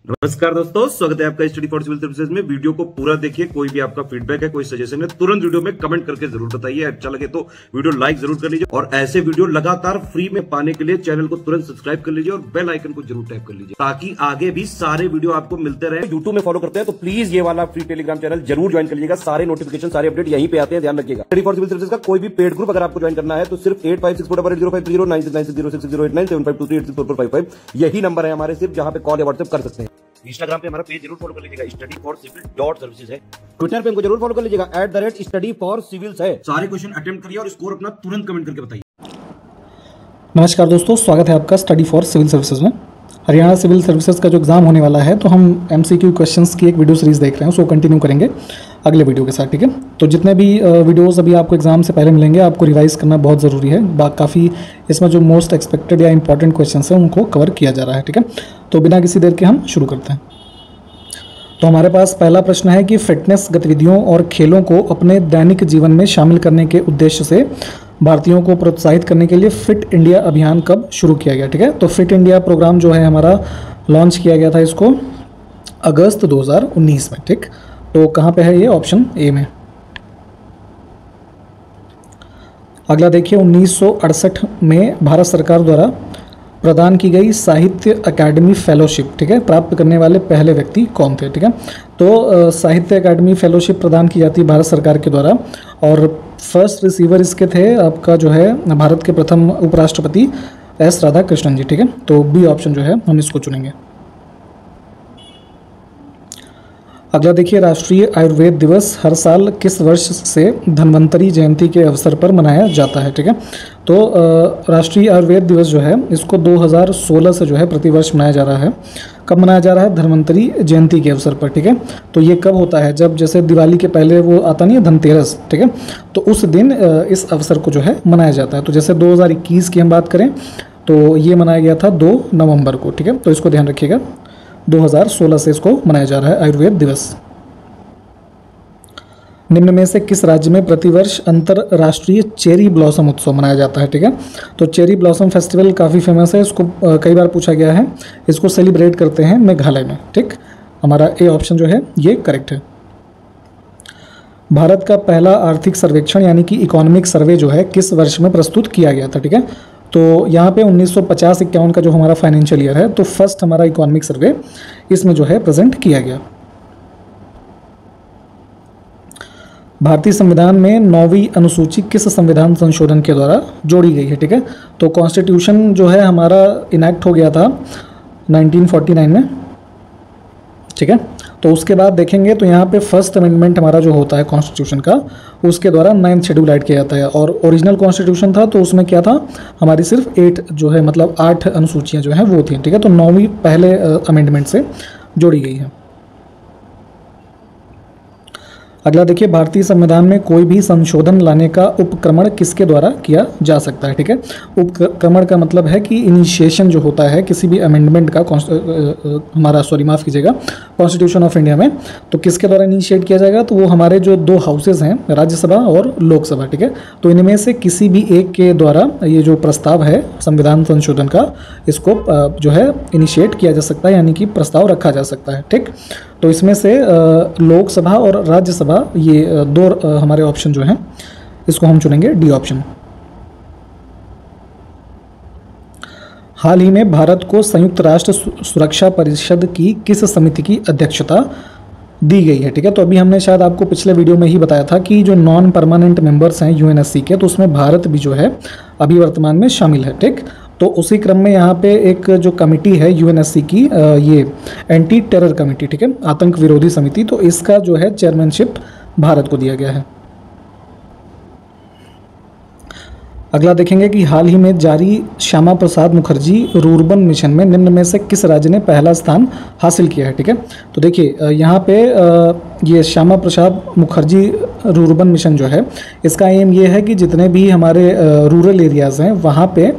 नमस्कार दोस्तों, स्वागत है आपका स्टडी फॉर सिविल सर्विसेज में। वीडियो को पूरा देखिए। कोई भी आपका फीडबैक है, कोई सजेशन है, तुरंत वीडियो में कमेंट करके जरूर बताइए। अच्छा लगे तो वीडियो लाइक जरूर कर लीजिए और ऐसे वीडियो लगातार फ्री में पाने के लिए चैनल को तुरंत सब्सक्राइब कर लीजिए और बेल आइकन को जरूर टैप कर लीजिए ताकि आगे भी सारे वीडियो आपको मिलते रहे। यूट्यूब में फॉलो करते हैं तो प्लीज ये वाला फ्री टेलीग्राम चैनल जरूर ज्वाइन कर लीजिएगा। सारे नोटिफिकेशन, सारे अपडेट यहीं पे आते हैं, ध्यान रखिएगा। स्टडी फॉर सिविल सर्विसेज का कोई भी पेड ग्रुप अगर आपको ज्वाइन करना है तो सिर्फ 856480530969608606089453864455 यही नंबर है हमारे, सिर्फ जहां पे कॉल या व्हाट्सएप कर सकते हैं। इंस्टाग्राम पे हमारा पेज जरूर फॉलो कर लीजिएगा, स्टडी फॉर सिविल .सर्विसेज है। ट्विटर पे हमको जरूर फॉलो कर लीजिएगा, @study for civils है। सारे क्वेश्चन अटेम्प्ट करिए और स्कोर अपना तुरंत कमेंट करके बताइए। नमस्कार दोस्तों, स्वागत है आपका स्टडी फॉर सिविल सर्विसेज में। हरियाणा सिविल सर्विसेज का जो एग्ज़ाम होने वाला है तो हम MCQ क्वेश्चंस की एक वीडियो सीरीज़ देख रहे हैं, उसको कंटिन्यू करेंगे अगले वीडियो के साथ, ठीक है। तो जितने भी वीडियोस अभी आपको एग्जाम से पहले मिलेंगे, आपको रिवाइज करना बहुत ज़रूरी है। काफ़ी इसमें जो मोस्ट एक्सपेक्टेड या इंपॉर्टेंट क्वेश्चंस हैं उनको कवर किया जा रहा है, ठीक है। तो बिना किसी देर के हम शुरू करते हैं। तो हमारे पास पहला प्रश्न है कि फिटनेस गतिविधियों और खेलों को अपने दैनिक जीवन में शामिल करने के उद्देश्य से भारतीयों को प्रोत्साहित करने के लिए फिट इंडिया अभियान कब शुरू किया गया, ठीक है। तो फिट इंडिया प्रोग्राम जो है हमारा लॉन्च किया गया था इसको अगस्त 2019 में, ठीक। तो कहाँ पे है ये? ऑप्शन ए में। अगला देखिए, 1968 में भारत सरकार द्वारा प्रदान की गई साहित्य अकादमी फेलोशिप, ठीक है, प्राप्त करने वाले पहले व्यक्ति कौन थे, ठीक है। तो साहित्य अकादमी फेलोशिप प्रदान की जाती है भारत सरकार के द्वारा और फर्स्ट रिसीवर इसके थे आपका जो है भारत के प्रथम उपराष्ट्रपति S राधाकृष्णन जी, ठीक है। तो बी ऑप्शन जो है हम इसको चुनेंगे। अगला देखिए, राष्ट्रीय आयुर्वेद दिवस हर साल किस वर्ष से धन्वंतरी जयंती के अवसर पर मनाया जाता है, ठीक है। तो राष्ट्रीय आयुर्वेद दिवस जो है इसको 2016 से जो है प्रतिवर्ष मनाया जा रहा है। कब मनाया जा रहा है? धन्वंतरी जयंती के अवसर पर, ठीक है। तो ये कब होता है? जब जैसे दिवाली के पहले वो आता नहीं है धनतेरस, ठीक है, तो उस दिन इस अवसर को जो है मनाया जाता है। तो जैसे 2021 की हम बात करें तो ये मनाया गया था 2 नवंबर को, ठीक है। तो इसको ध्यान रखिएगा, 2016 से इसको मनाया जा रहा है आयुर्वेद दिवस। निम्न में से किस राज्य में प्रतिवर्ष अंतरराष्ट्रीय चेरी ब्लॉसम उत्सव मनाया जाता है, ठीक है। तो चेरी ब्लॉसम फेस्टिवल काफ़ी फेमस है, इसको कई बार पूछा गया है। इसको सेलिब्रेट करते हैं मेघालय में, ठीक। हमारा ए ऑप्शन जो है ये करेक्ट है। भारत का पहला आर्थिक सर्वेक्षण यानी कि इकोनॉमिक सर्वे जो है किस वर्ष में प्रस्तुत किया गया था, ठीक है। तो यहाँ पे 1950-51 का जो हमारा फाइनेंशियल ईयर है तो फर्स्ट हमारा इकोनॉमिक सर्वे इसमें जो है प्रेजेंट किया गया। भारतीय संविधान में 9वीं अनुसूची किस संविधान संशोधन के द्वारा जोड़ी गई है, ठीक है। तो कॉन्स्टिट्यूशन जो है हमारा इनैक्ट हो गया था 1949 में, ठीक है। तो उसके बाद देखेंगे तो यहाँ पे फर्स्ट अमेंडमेंट हमारा जो होता है कॉन्स्टिट्यूशन का, उसके द्वारा 9th शेड्यूल ऐड किया जाता है। और ओरिजिनल कॉन्स्टिट्यूशन था तो उसमें क्या था, हमारी सिर्फ 8 जो है मतलब 8 अनुसूचियाँ जो हैं वो थी, ठीक है। तो 9वीं पहले अमेंडमेंट से जोड़ी गई है। अगला देखिए, भारतीय संविधान में कोई भी संशोधन लाने का उपक्रमण किसके द्वारा किया जा सकता है, ठीक है। उपक्रमण का मतलब है कि इनिशिएशन जो होता है किसी भी अमेंडमेंट का माफ़ कीजिएगा, कॉन्स्टिट्यूशन ऑफ इंडिया में, तो किसके द्वारा इनिशिएट किया जाएगा? तो वो हमारे जो 2 हाउसेज हैं, राज्यसभा और लोकसभा, ठीक है। तो इनमें से किसी भी एक के द्वारा ये जो प्रस्ताव है संविधान संशोधन का, इसको जो है इनिशिएट किया जा सकता है, यानी कि प्रस्ताव रखा जा सकता है, ठीक। तो इसमें से लोकसभा और राज्यसभा ये 2 हमारे ऑप्शन जो हैं, इसको हम चुनेंगे डी ऑप्शन। हाल ही में भारत को संयुक्त राष्ट्र सुरक्षा परिषद की किस समिति की अध्यक्षता दी गई है, ठीक है। तो अभी हमने शायद आपको पिछले वीडियो में ही बताया था कि जो नॉन परमानेंट मेंबर्स हैं UNSC के, तो उसमें भारत भी जो है अभी वर्तमान में शामिल है, ठीक। तो उसी क्रम में यहाँ पे एक जो कमिटी है UNSC की, ये एंटी टेरर कमेटी, ठीक है, आतंक विरोधी समिति, तो इसका जो है चेयरमैनशिप भारत को दिया गया है। अगला देखेंगे कि हाल ही में जारी श्यामा प्रसाद मुखर्जी रूर्बन मिशन में निम्न में से किस राज्य ने पहला स्थान हासिल किया है, ठीक है। तो देखिए यहाँ पे ये श्यामा प्रसाद मुखर्जी रूर्बन मिशन जो है, इसका एम ये है कि जितने भी हमारे रूरल एरियाज़ हैं वहाँ पे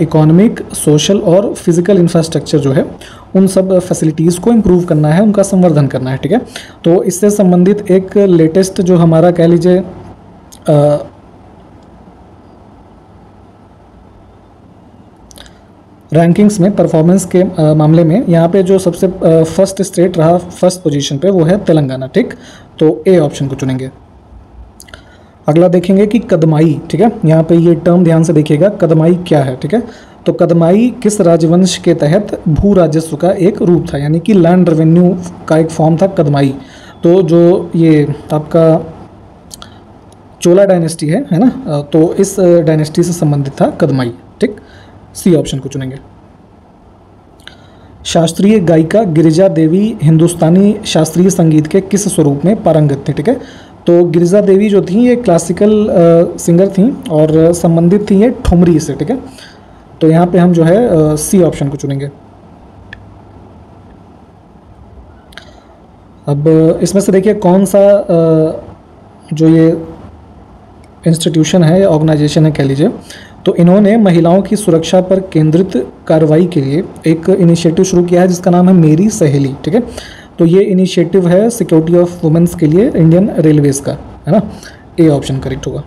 इकोनॉमिक, सोशल और फिजिकल इंफ्रास्ट्रक्चर जो है उन सब फैसिलिटीज़ को इम्प्रूव करना है, उनका संवर्धन करना है, ठीक है। तो इससे संबंधित एक लेटेस्ट जो हमारा कह लीजिए रैंकिंग्स में परफॉर्मेंस के मामले में यहाँ पे जो सबसे फर्स्ट स्टेट रहा फर्स्ट पोजीशन पे वो है तेलंगाना, ठीक। तो ए ऑप्शन को चुनेंगे। अगला देखेंगे कि कदमाई, ठीक है, यहाँ पे ये टर्म ध्यान से देखिएगा, कदमाई क्या है, ठीक है। तो कदमाई किस राजवंश के तहत भू राजस्व का एक रूप था, यानी कि लैंड रेवेन्यू का एक फॉर्म था कदमाई। तो जो ये आपका चोला डायनेस्टी है ना, तो इस डायनेस्टी से संबंधित था कदमाई, ठीक। सी ऑप्शन को चुनेंगे। शास्त्रीय गायिका गिरिजा देवी हिंदुस्तानी शास्त्रीय संगीत के किस स्वरूप में पारंगत थी, ठीक है। तो गिरिजा देवी जो थी ये क्लासिकल सिंगर थी और संबंधित थी ये ठुमरी से, ठीक है। तो यहाँ पे हम जो है सी ऑप्शन को चुनेंगे। अब इसमें से देखिए कौन सा जो ये इंस्टीट्यूशन है या ऑर्गेनाइजेशन है कह लीजिए, तो इन्होंने महिलाओं की सुरक्षा पर केंद्रित कार्रवाई के लिए एक इनिशिएटिव शुरू किया है जिसका नाम है मेरी सहेली, ठीक है। तो ये इनिशिएटिव है सिक्योरिटी ऑफ वुमेन्स के लिए इंडियन रेलवेज का, है ना। ए ऑप्शन करेक्ट होगा।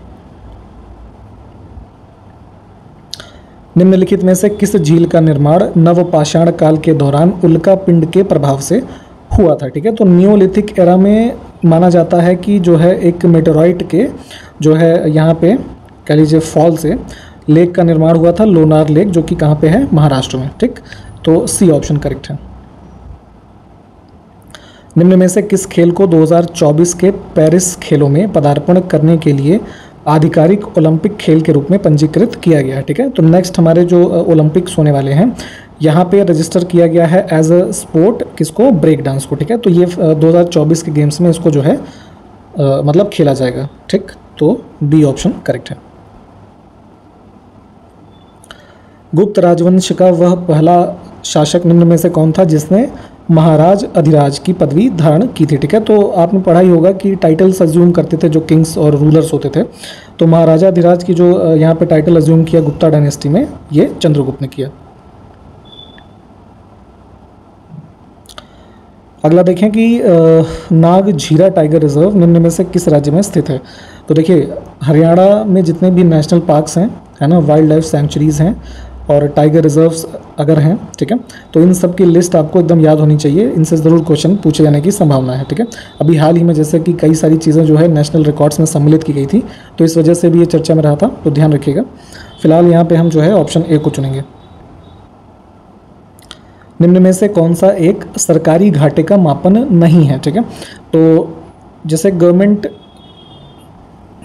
निम्नलिखित में से किस झील का निर्माण नवपाषाण काल के दौरान उल्का पिंड के प्रभाव से हुआ था, ठीक है। तो नियोलिथिक एरा में माना जाता है कि जो है एक मेटेरॉइट के जो है यहाँ पे कह लीजिए फॉल से लेक का निर्माण हुआ था, लोनार लेक, जो कि कहाँ पे है, महाराष्ट्र में, ठीक। तो सी ऑप्शन करेक्ट है। निम्न में से किस खेल को 2024 के पेरिस खेलों में पदार्पण करने के लिए आधिकारिक ओलंपिक खेल के रूप में पंजीकृत किया गया है, ठीक है। तो नेक्स्ट हमारे जो ओलंपिक्स होने वाले हैं यहाँ पे रजिस्टर किया गया है एज अ स्पोर्ट किसको, ब्रेक डांस को, ठीक है। तो ये 2024 के गेम्स में इसको जो है मतलब खेला जाएगा, ठीक। तो बी ऑप्शन करेक्ट है। गुप्त राजवंश का वह पहला शासक निम्न में से कौन था जिसने महाराज अधिराज की पदवी धारण की थी, ठीक है। तो आपने पढ़ा ही होगा कि टाइटल्स अज्यूम करते थे जो किंग्स और रूलर्स होते थे। तो महाराजा अधिराज की जो यहाँ पे टाइटल अज्यूम किया गुप्ता डायनेस्टी में, ये चंद्रगुप्त ने किया। अगला देखें कि नागझीरा टाइगर रिजर्व निम्न में से किस राज्य में स्थित है। तो देखिए हरियाणा में जितने भी नेशनल पार्क्स हैं, है ना, वाइल्ड लाइफ सेंचुरीज़ हैं और टाइगर रिजर्व्स अगर हैं, ठीक है, तो इन सब की लिस्ट आपको एकदम याद होनी चाहिए। इनसे ज़रूर क्वेश्चन पूछे जाने की संभावना है, ठीक है। अभी हाल ही में जैसे कि कई सारी चीज़ें जो है नेशनल रिकॉर्ड्स में सम्मिलित की गई थी, तो इस वजह से भी ये चर्चा में रहा था, तो ध्यान रखिएगा। फिलहाल यहाँ पे हम जो है ऑप्शन ए को चुनेंगे। निम्न में से कौन सा एक सरकारी घाटे का मापन नहीं है, ठीक है। तो जैसे गवर्नमेंट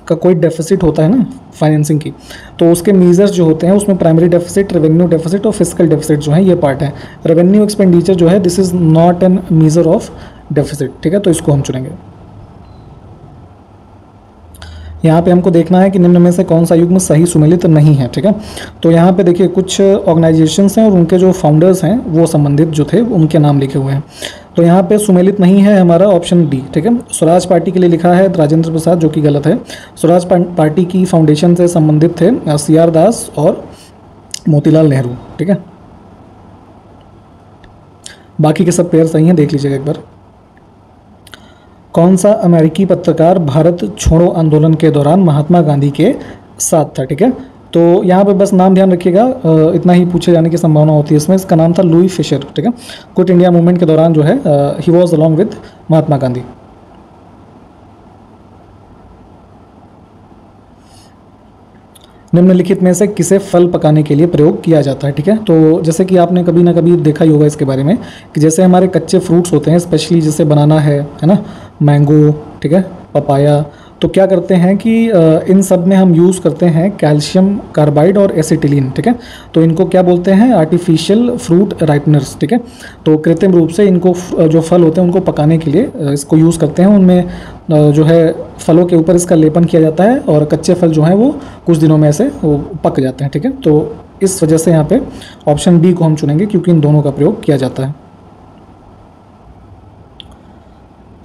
का कोई डेफिसिट होता है ना फाइनेंसिंग की, तो उसके मीजर्स जो होते हैं उसमें प्राइमरी डेफिसिट, रेवेन्यू डेफिसिट और फिस्कल डेफिसिट जो है ये पार्ट है। रेवेन्यू एक्सपेंडिचर जो है this is not an measure of deficit, ठीक है। तो इसको हम चुनेंगे। यहाँ पे हमको देखना है कि निम्न में से कौन सा युग्म सही सुमेलित नहीं है, ठीक है। तो यहाँ पे देखिए कुछ ऑर्गेनाइजेशंस हैं और उनके जो फाउंडर्स हैं वो संबंधित जो थे उनके नाम लिखे हुए हैं। तो यहाँ पे सुमेलित नहीं है हमारा ऑप्शन डी, ठीक है। स्वराज पार्टी के लिए लिखा है राजेंद्र प्रसाद, जो कि गलत है। स्वराज पार्टी की फाउंडेशन से संबंधित थे CR दास और मोतीलाल नेहरू, ठीक है। बाकी के सब पेयर सही हैं, देख लीजिएगा एक बार। कौन सा अमेरिकी पत्रकार भारत छोड़ो आंदोलन के दौरान महात्मा गांधी के साथ था, ठीक है। तो यहाँ पे बस नाम ध्यान रखिएगा, इतना ही पूछे जाने की संभावना होती है इसमें। इसका नाम था लुई फिशर, ठीक है। क्विट इंडिया मूवमेंट के दौरान जो है he was along with Mahatma Gandhi. निम्नलिखित में से किसे फल पकाने के लिए प्रयोग किया जाता है, ठीक है। तो जैसे कि आपने कभी ना कभी देखा ही होगा इसके बारे में कि जैसे हमारे कच्चे फ्रूट्स होते हैं, स्पेशली जैसे बनाना है ना, मैंगो, ठीक है, पपाया, तो क्या करते हैं कि इन सब में हम यूज़ करते हैं कैल्शियम कार्बाइड और एसिटिलीन, ठीक है। तो इनको क्या बोलते हैं, आर्टिफिशियल फ्रूट राइपनर्स, ठीक है। तो कृत्रिम रूप से इनको जो फल होते हैं उनको पकाने के लिए इसको यूज़ करते हैं। उनमें जो है फलों के ऊपर इसका लेपन किया जाता है और कच्चे फल जो हैं वो कुछ दिनों में ऐसे वो पक जाते हैं, ठीक है। तो इस वजह से यहाँ पे ऑप्शन बी को हम चुनेंगे क्योंकि इन दोनों का प्रयोग किया जाता है।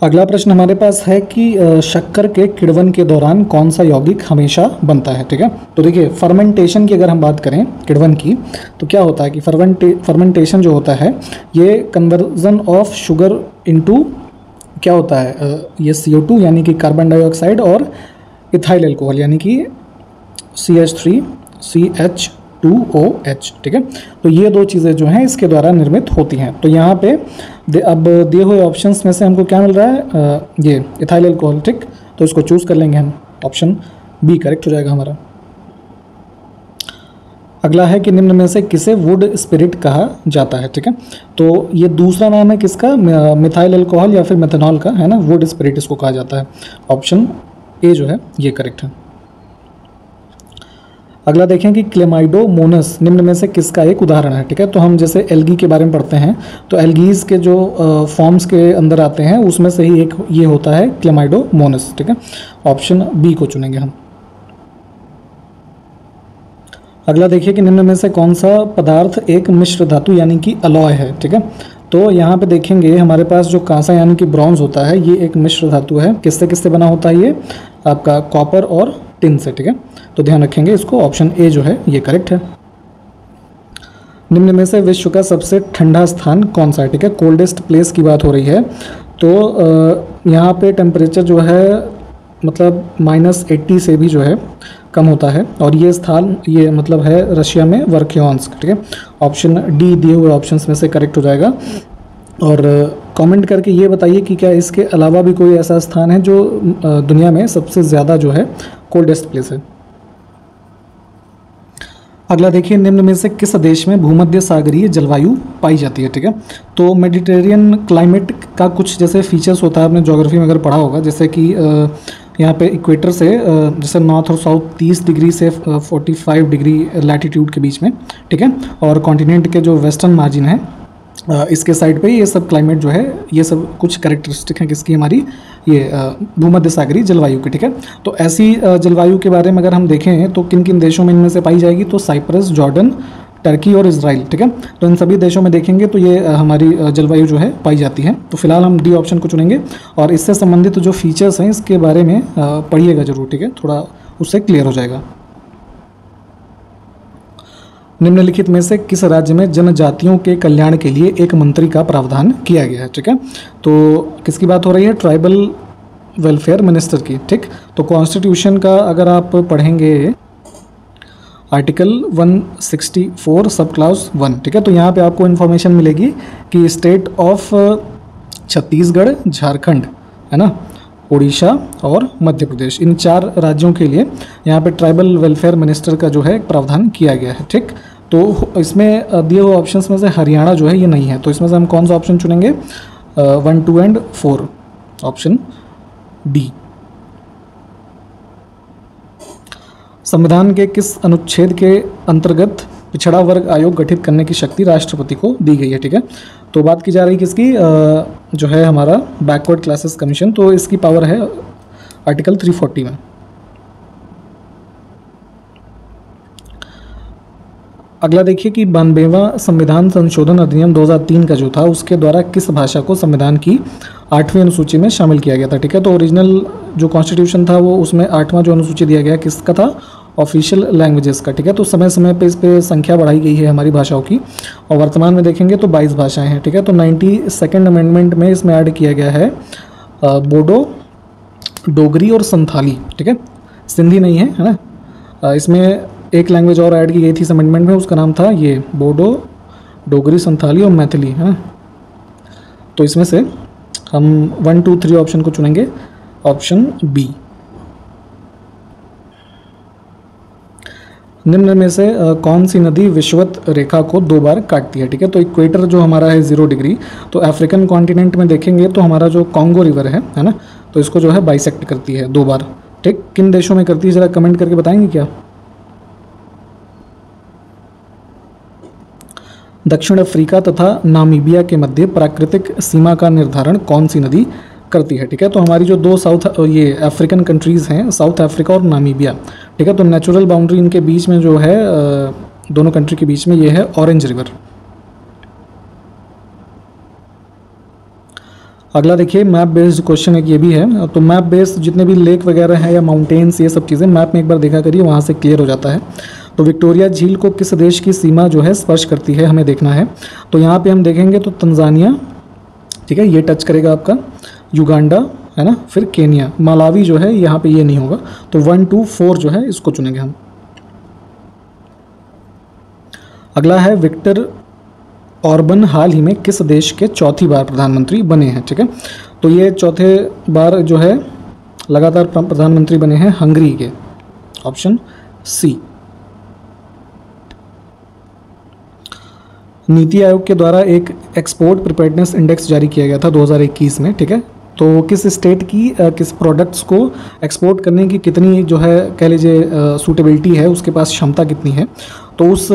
अगला प्रश्न हमारे पास है कि शक्कर के किण्वन के दौरान कौन सा यौगिक हमेशा बनता है, ठीक है। तो देखिए फर्मेंटेशन की अगर हम बात करें किण्वन की, तो क्या होता है कि फर्मेंटेशन जो होता है ये कन्वर्जन ऑफ शुगर इनटू क्या होता है, ये CO2 यानी कि कार्बन डाइऑक्साइड और इथाइल एल्कोहल यानी कि CH3CH 2OH, ठीक है। तो ये दो चीज़ें जो हैं इसके द्वारा निर्मित होती हैं। तो यहाँ पे अब दिए हुए ऑप्शंस में से हमको क्या मिल रहा है, ये इथाइल अल्कोहल, ठीक। तो इसको चूज़ कर लेंगे हम, ऑप्शन बी करेक्ट हो जाएगा हमारा। अगला है कि निम्न में से किसे वुड स्पिरिट कहा जाता है, ठीक है। तो ये दूसरा नाम है किसका, मिथाइल अल्कोहल या फिर मेथनॉल का, है ना, वुड स्पिरिट इसको कहा जाता है। ऑप्शन ए जो है ये करेक्ट है। अगला देखें कि क्लेमाइडोमोनस निम्न में से किसका एक उदाहरण है, ठीक है। तो हम जैसे एल्गी के बारे में पढ़ते हैं, तो एल्गीज के जो फॉर्म्स के अंदर आते हैं उसमें से ही एक ये होता है क्लेमाइडोमोनस, ठीक है। ऑप्शन बी को चुनेंगे हम। अगला देखिए कि निम्न में से कौन सा पदार्थ एक मिश्र धातु यानी कि अलॉय है, ठीक है। तो यहाँ पे देखेंगे हमारे पास जो कांसा यानी कि ब्रॉन्ज होता है, ये एक मिश्र धातु है। किससे किससे बना होता है ये, आपका कॉपर और टिन से, ठीक है। तो ध्यान रखेंगे इसको, ऑप्शन ए जो है ये करेक्ट है। निम्न में से विश्व का सबसे ठंडा स्थान कौन सा है, ठीक है। कोल्डेस्ट प्लेस की बात हो रही है। तो यहाँ पे टेम्परेचर जो है मतलब -80 से भी जो है कम होता है, और ये स्थान ये मतलब है रशिया में वर्क्योंस्क, ठीक है। ऑप्शन डी दिए हुए ऑप्शंस में से करेक्ट हो जाएगा। और कमेंट करके ये बताइए कि क्या इसके अलावा भी कोई ऐसा स्थान है जो दुनिया में सबसे ज़्यादा जो है कोल्डेस्ट प्लेस है। अगला देखिए, निम्न में से किस देश में भूमध्य सागरीय जलवायु पाई जाती है, ठीक है। तो मेडिटेरियन क्लाइमेट का कुछ जैसे फीचर्स होता है, आपने ज्योग्राफी में अगर पढ़ा होगा, जैसे कि यहाँ पे इक्वेटर से जैसे नॉर्थ और साउथ 30 डिग्री से 45 डिग्री लैटिट्यूड के बीच में, ठीक है। और कॉन्टिनेंट के जो वेस्टर्न मार्जिन है इसके साइड पे ये सब क्लाइमेट जो है, ये सब कुछ कैरेक्टरिस्टिक हैं किसकी, हमारी ये भूमध्य सागरीय जलवायु की, ठीक है। तो ऐसी जलवायु के बारे में अगर हम देखें तो किन किन देशों में इनमें से पाई जाएगी, तो साइप्रस, जॉर्डन, टर्की और इजराइल, ठीक है। तो इन सभी देशों में देखेंगे तो ये हमारी जलवायु जो है पाई जाती है। तो फिलहाल हम डी ऑप्शन को चुनेंगे, और इससे संबंधित जो फीचर्स हैं इसके बारे में पढ़िएगा जरूर, ठीक है, थोड़ा उससे क्लियर हो जाएगा। निम्नलिखित में से किस राज्य में जनजातियों के कल्याण के लिए एक मंत्री का प्रावधान किया गया है, ठीक है। तो किसकी बात हो रही है, ट्राइबल वेलफेयर मिनिस्टर की, ठीक। तो कॉन्स्टिट्यूशन का अगर आप पढ़ेंगे आर्टिकल 164 सब क्लास 1, ठीक है। तो यहाँ पे आपको इन्फॉर्मेशन मिलेगी कि स्टेट ऑफ छत्तीसगढ़, झारखंड, है ना, उड़ीसा और मध्य प्रदेश, इन 4 राज्यों के लिए यहाँ पे ट्राइबल वेलफेयर मिनिस्टर का जो है प्रावधान किया गया है, ठीक। तो इसमें दिए हुए ऑप्शंस में से हरियाणा जो है ये नहीं है। तो इसमें से हम कौन सा ऑप्शन चुनेंगे, 1, 2 एंड 4, ऑप्शन डी। संविधान के किस अनुच्छेद के अंतर्गत पिछड़ा वर्ग आयोग गठित करने की शक्ति राष्ट्रपति को दी गई है, ठीक है। तो बात की जा रही है किसकी, जो है हमारा बैकवर्ड क्लासेस कमीशन, तो इसकी पावर है आर्टिकल 340 में। अगला देखिए कि 92वां संविधान संशोधन अधिनियम 2003 का जो था उसके द्वारा किस भाषा को संविधान की 8वीं अनुसूची में शामिल किया गया था, ठीक है। तो ओरिजिनल जो कॉन्स्टिट्यूशन था वो उसमें 8वां जो अनुसूची दिया गया किसका था, ऑफिशियल लैंग्वेजेस का, ठीक है। तो समय समय पे इस पे संख्या बढ़ाई गई है हमारी भाषाओं की, और वर्तमान में देखेंगे तो 22 भाषाएं हैं, ठीक है। तो 92nd अमेंडमेंट में इसमें ऐड किया गया है बोडो, डोगरी और संथाली, ठीक है। सिंधी नहीं है, है ना। इसमें एक लैंग्वेज और ऐड की गई थी इस अमेंडमेंट में, उसका नाम था ये बोडो, डोगरी, संथाली और मैथिली, है ना। तो इसमें से हम 1, 2, 3 ऑप्शन को चुनेंगे, ऑप्शन बी। निम्न में से कौन सी नदी विषुवत रेखा को 2 बार काटती है, ठीक है। तो इक्वेटर जो हमारा है 0 डिग्री, तो अफ्रीकन कॉन्टिनेंट में देखेंगे तो हमारा जो कॉन्गो रिवर है ना, तो इसको जो है बाइसेक्ट करती है 2 बार, ठीक। किन देशों में करती है ज़रा कमेंट करके बताएंगे क्या। दक्षिण अफ्रीका तथा नामीबिया के मध्य प्राकृतिक सीमा का निर्धारण कौन सी नदी करती है, ठीक है। तो हमारी जो 2 ये अफ्रीकन कंट्रीज़ हैं, साउथ अफ्रीका और नामीबिया, ठीक है। तो नेचुरल बाउंड्री इनके बीच में जो है दोनों कंट्री के बीच में ये है ऑरेंज रिवर। अगला देखिए मैप बेस्ड क्वेश्चन एक ये भी है। तो मैप बेस्ड जितने भी लेक वगैरह हैं या माउंटेन्स, ये सब चीज़ें मैप में एक बार देखा करिए, वहाँ से क्लियर हो जाता है। तो विक्टोरिया झील को किस देश की सीमा जो है स्पर्श करती है, हमें देखना है। तो यहाँ पे हम देखेंगे तो तंजानिया, ठीक है, ये टच करेगा आपका, युगांडा, है ना, फिर केनिया, मालावी जो है यहाँ पे ये नहीं होगा। तो 1, 2, 4 जो है इसको चुनेंगे हम। अगला है विक्टर ऑर्बन हाल ही में किस देश के चौथी बार प्रधानमंत्री बने हैं, ठीक है। तो ये चौथे बार जो है लगातार प्रधानमंत्री बने हैं हंगरी के, ऑप्शन सी। नीति आयोग के द्वारा एक एक्सपोर्ट प्रिपेयर्डनेस इंडेक्स जारी किया गया था 2021 में, ठीक है। तो किस स्टेट की किस प्रोडक्ट्स को एक्सपोर्ट करने की कितनी जो है कह लीजिए सूटेबिलिटी है, उसके पास क्षमता कितनी है, तो उस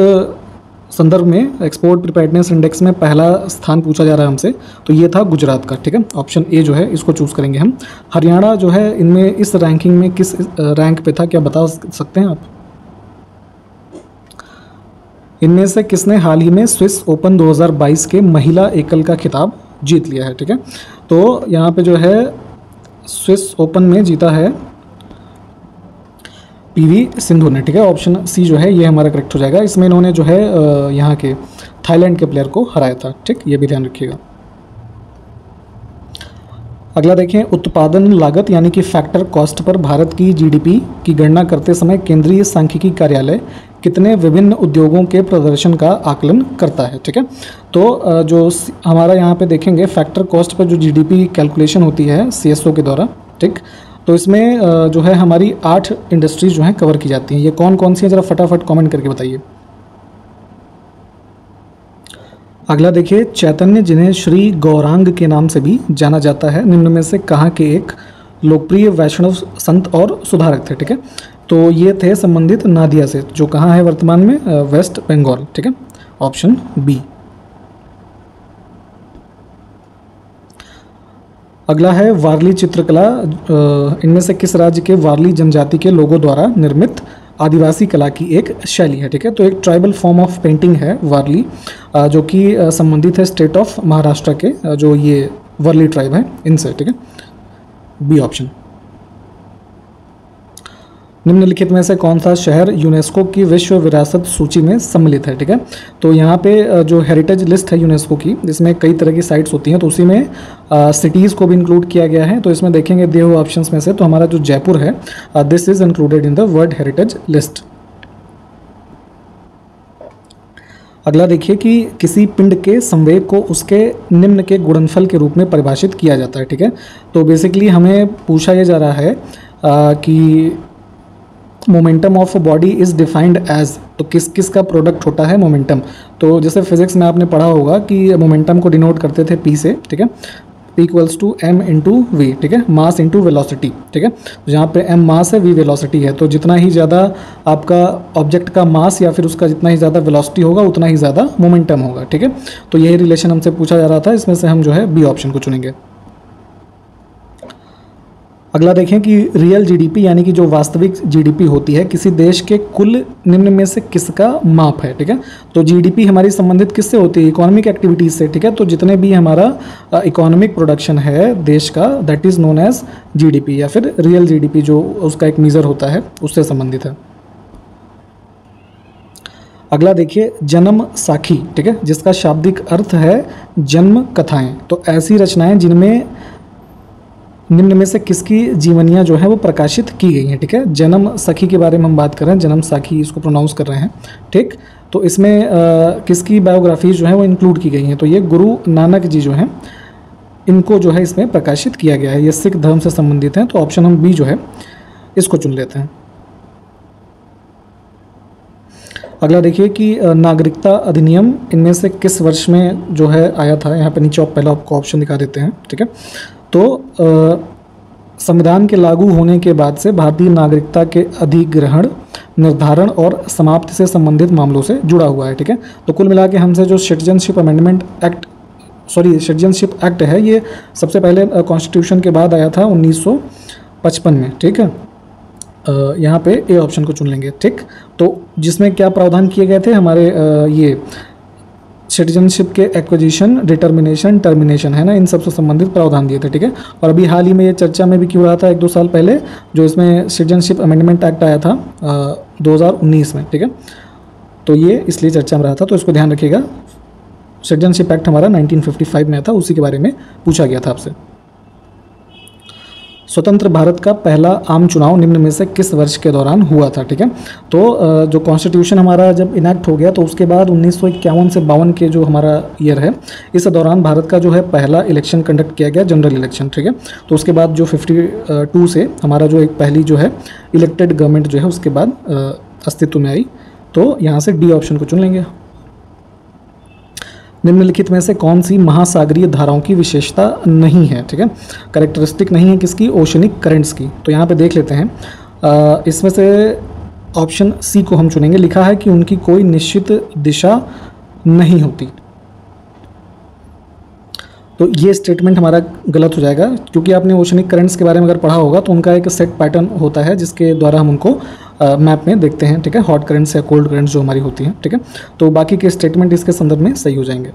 संदर्भ में एक्सपोर्ट प्रिपेयर्डनेस इंडेक्स में पहला स्थान पूछा जा रहा है हमसे, तो ये था गुजरात का, ठीक है। ऑप्शन ए जो है इसको चूज़ करेंगे हम। हरियाणा जो है इनमें इस रैंकिंग में किस रैंक पे था, क्या बता सकते हैं आप? इनमें से किसने हाल ही में स्विस ओपन 2022 के महिला एकल का खिताब जीत लिया है, ठीक है। तो यहाँ पे जो है स्विस ओपन में जीता है पीवी सिंधु ने, ठीक है। ऑप्शन सी जो है ये हमारा करेक्ट हो जाएगा। इसमें इन्होंने जो है यहाँ के थाईलैंड के प्लेयर को हराया था, ठीक, ये भी ध्यान रखिएगा। अगला देखें, उत्पादन लागत यानी कि फैक्टर कॉस्ट पर भारत की जीडीपी की गणना करते समय केंद्रीय सांख्यिकी कार्यालय कितने विभिन्न उद्योगों के प्रदर्शन का आकलन करता है, ठीक है। तो जो हमारा यहाँ पे देखेंगे फैक्टर कॉस्ट पर जो जीडीपी कैलकुलेशन होती है सीएसओ के द्वारा, ठीक, तो इसमें जो है हमारी 8 इंडस्ट्रीज जो हैं कवर की जाती हैं। ये कौन कौन सी हैं, ज़रा फटाफट कमेंट करके बताइए। अगला देखिए, चैतन्य जिन्हें श्री गौरांग के नाम से भी जाना जाता है, निम्न में से कहाँ के एक लोकप्रिय वैष्णव संत और सुधारक थे, ठीक है। तो ये थे संबंधित नादिया से, जो कहाँ है वर्तमान में, वेस्ट बंगाल, ठीक है। Option B. अगला है वारली चित्रकला, इनमें से किस राज्य के वारली जनजाति के लोगों द्वारा निर्मित आदिवासी कला की एक शैली है, ठीक है। तो एक ट्राइबल फॉर्म ऑफ पेंटिंग है वारली, जो कि संबंधित है स्टेट ऑफ महाराष्ट्र के जो ये वारली ट्राइब है इनसे, ठीक है। B option. निम्नलिखित में से कौन सा शहर यूनेस्को की विश्व विरासत सूची में सम्मिलित है, ठीक है। तो यहाँ पे जो हेरिटेज लिस्ट है यूनेस्को की, इसमें कई तरह की साइट्स होती हैं, तो उसी में सिटीज़ को भी इंक्लूड किया गया है। तो इसमें देखेंगे दिए हुए ऑप्शंस में से तो हमारा जो जयपुर है, this is included in the world heritage list. अगला देखिए कि किसी पिंड के संवेग को उसके निम्न के गुणनफल के रूप में परिभाषित किया जाता है, ठीक है। तो बेसिकली हमें पूछा यह जा रहा है कि momentum of body is defined as, तो किस किस का प्रोडक्ट होता है मोमेंटम। तो जैसे फिजिक्स में आपने पढ़ा होगा कि मोमेंटम को डिनोट करते थे पी से, ठीक है, P equals to M into V, ठीक है, मास इंटू वेलोसिटी, ठीक है। तो जहाँ पे एम मास है, वी वेलोसिटी है, तो जितना ही ज़्यादा आपका ऑब्जेक्ट का मास या फिर उसका जितना ही ज़्यादा वेलोसिटी होगा उतना ही ज़्यादा मोमेंटम होगा, ठीक है। तो यही रिलेशन हमसे पूछा जा रहा था, इसमें से हम जो है बी ऑप्शन को चुनेंगे। अगला देखें कि रियल जीडीपी यानी कि जो वास्तविक जीडीपी होती है किसी देश के कुल निम्न में से किसका माप है, ठीक है। तो जीडीपी हमारी संबंधित किससे होती है, इकोनॉमिक एक्टिविटीज़ से, ठीक है। तो जितने भी हमारा इकोनॉमिक प्रोडक्शन है देश का, that is known as GDP या फिर रियल जीडीपी, जो उसका एक मीज़र होता है उससे संबंधित है। अगला देखिए, जन्म साखी, ठीक है, जिसका शाब्दिक अर्थ है जन्म कथाएं। तो ऐसी रचनाएं जिनमें निम्न में से किसकी जीवनियाँ जो है वो प्रकाशित की गई हैं, ठीक है। जन्म सखी के बारे में हम बात कर रहे हैं, जन्म साखी इसको प्रोनाउंस कर रहे हैं, ठीक। तो इसमें किसकी बायोग्राफीज जो है वो इंक्लूड की गई हैं, तो ये गुरु नानक जी जो हैं इनको जो है इसमें प्रकाशित किया गया है। ये सिख धर्म से संबंधित हैं, तो ऑप्शन हम बी जो है इसको चुन लेते हैं। अगला देखिए कि नागरिकता अधिनियम इनमें से किस वर्ष में जो है आया था, यहाँ पे नीचे पहला आपको ऑप्शन दिखा देते हैं, ठीक है। तो संविधान के लागू होने के बाद से भारतीय नागरिकता के अधिग्रहण, निर्धारण और समाप्ति से संबंधित मामलों से जुड़ा हुआ है, ठीक है। तो कुल मिला के हमसे जो सिटीजनशिप एक्ट है, ये सबसे पहले कॉन्स्टिट्यूशन के बाद आया था 1955 में, ठीक है। यहाँ पे ए ऑप्शन को चुन लेंगे, ठीक। तो जिसमें क्या प्रावधान किए गए थे हमारे ये सिटीजनशिप के एक्विजिशन, डिटर्मिनेशन, टर्मिनेशन है ना, इन सब से संबंधित प्रावधान दिए थे, ठीक है। और अभी हाल ही में ये चर्चा में भी क्यों रहा था 1-2 साल पहले, जो इसमें सिटीजनशिप अमेंडमेंट एक्ट आया था 2019 में, ठीक है। तो ये इसलिए चर्चा में रहा था, तो इसको ध्यान रखिएगा। सिटीजनशिप एक्ट हमारा 1955 में था, उसी के बारे में पूछा गया था आपसे। स्वतंत्र भारत का पहला आम चुनाव निम्न में से किस वर्ष के दौरान हुआ था। ठीक है, तो जो कॉन्स्टिट्यूशन हमारा जब इनैक्ट हो गया तो उसके बाद 1951 से 52 के जो हमारा ईयर है, इस दौरान भारत का जो है पहला इलेक्शन कंडक्ट किया गया, जनरल इलेक्शन। ठीक है, तो उसके बाद जो 52 से हमारा जो एक पहली जो है इलेक्टेड गवर्नमेंट जो है उसके बाद अस्तित्व में आई। तो यहाँ से डी ऑप्शन को चुन लेंगे। निम्नलिखित में से कौन सी महासागरीय धाराओं की विशेषता नहीं है। ठीक है, कैरेक्टरिस्टिक नहीं है किसकी, ओशनिक करंट्स की। तो यहाँ पे देख लेते हैं, इसमें से ऑप्शन सी को हम चुनेंगे। लिखा है कि उनकी कोई निश्चित दिशा नहीं होती। तो ये स्टेटमेंट हमारा गलत हो जाएगा, क्योंकि आपने ओशनिक करंट्स के बारे में अगर पढ़ा होगा तो उनका एक सेट पैटर्न होता है जिसके द्वारा हम उनको मैप में देखते हैं। ठीक है, हॉट करंट्स या कोल्ड करंट्स जो हमारी होती हैं। ठीक है, तो बाकी के स्टेटमेंट इसके संदर्भ में सही हो जाएंगे।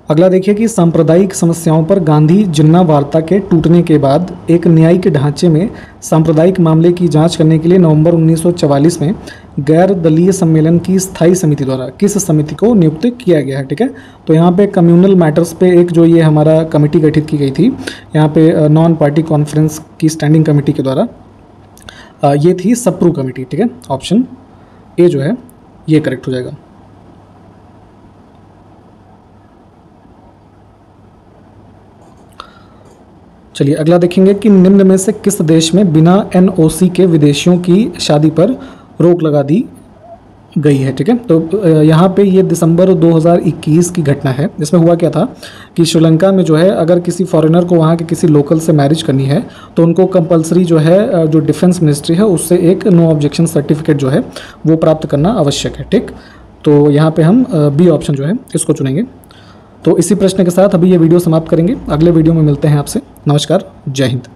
अगला देखिए कि सांप्रदायिक समस्याओं पर गांधी जिन्ना वार्ता के टूटने के बाद एक न्यायिक ढांचे में सांप्रदायिक मामले की जांच करने के लिए नवंबर 1944 में गैर दलीय सम्मेलन की स्थायी समिति द्वारा किस समिति को नियुक्त किया गया है। ठीक है, तो यहाँ पे कम्युनल मैटर्स पे एक जो ये हमारा कमेटी गठित की गई थी, यहाँ पे नॉन पार्टी कॉन्फ्रेंस की स्टैंडिंग कमेटी के द्वारा, ये थी सप्रू कमेटी। ठीक है, ऑप्शन ए जो है ये करेक्ट हो जाएगा। चलिए अगला देखेंगे कि निम्न में से किस देश में बिना एनओसी के विदेशियों की शादी पर रोक लगा दी गई है। ठीक है, तो यहाँ पे ये दिसंबर 2021 की घटना है, जिसमें हुआ क्या था कि श्रीलंका में जो है अगर किसी फॉरेनर को वहाँ के किसी लोकल से मैरिज करनी है तो उनको कंपलसरी जो है जो डिफेंस मिनिस्ट्री है उससे एक नो ऑब्जेक्शन सर्टिफिकेट जो है वो प्राप्त करना आवश्यक है। ठीक, तो यहाँ पे हम बी ऑप्शन जो है इसको चुनेंगे। तो इसी प्रश्न के साथ अभी ये वीडियो समाप्त करेंगे। अगले वीडियो में मिलते हैं आपसे। नमस्कार, जय हिंद।